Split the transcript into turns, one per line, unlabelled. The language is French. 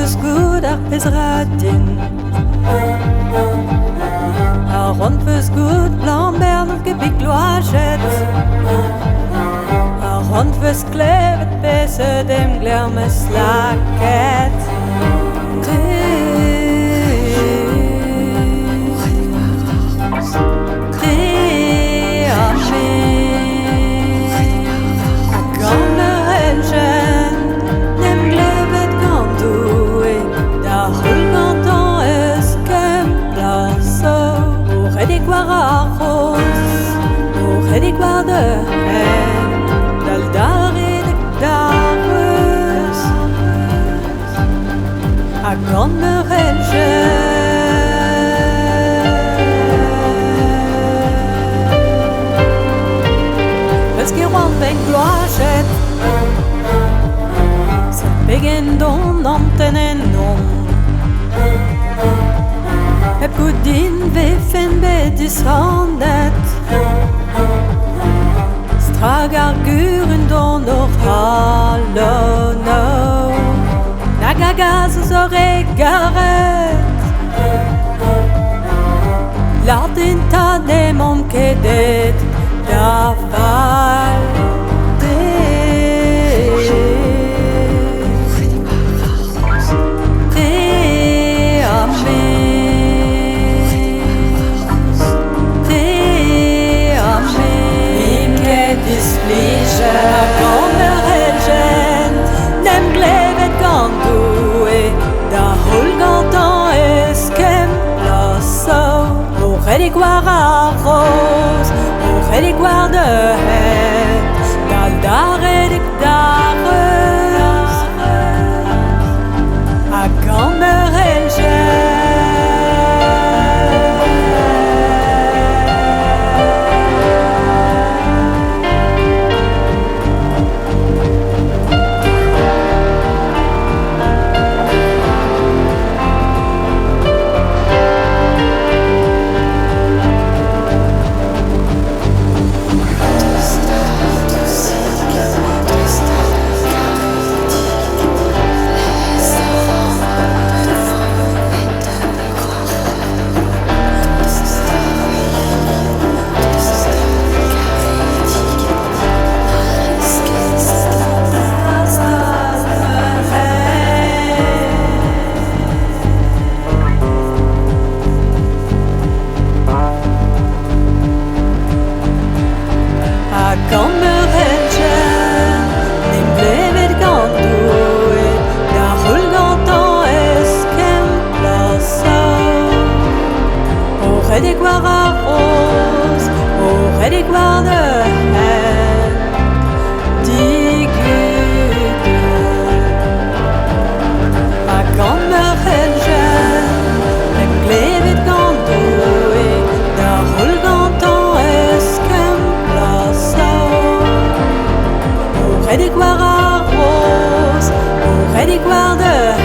fürs gut ach Pesratin. A rond fürs gut Lambert und Gebick Loachette. A rond fürs klevet besser dem Glärmes Laket. Die guarde dal dare de darus a grande relge parce que rond ben gloachet se pegen don antenen non heb goedin we fen bedis handet Stragar guren don of hallo no Nagagaz zo regaret Latin tanem om kedet da fal Di guarda rose, di guarda het, dal dare di darus, a gamber elge. Di guarda rose, di guarda het, di gude. A gamber helge, en glevet gandoe, da hulgantan eskem plasa. Di guarda rose, di guarda het.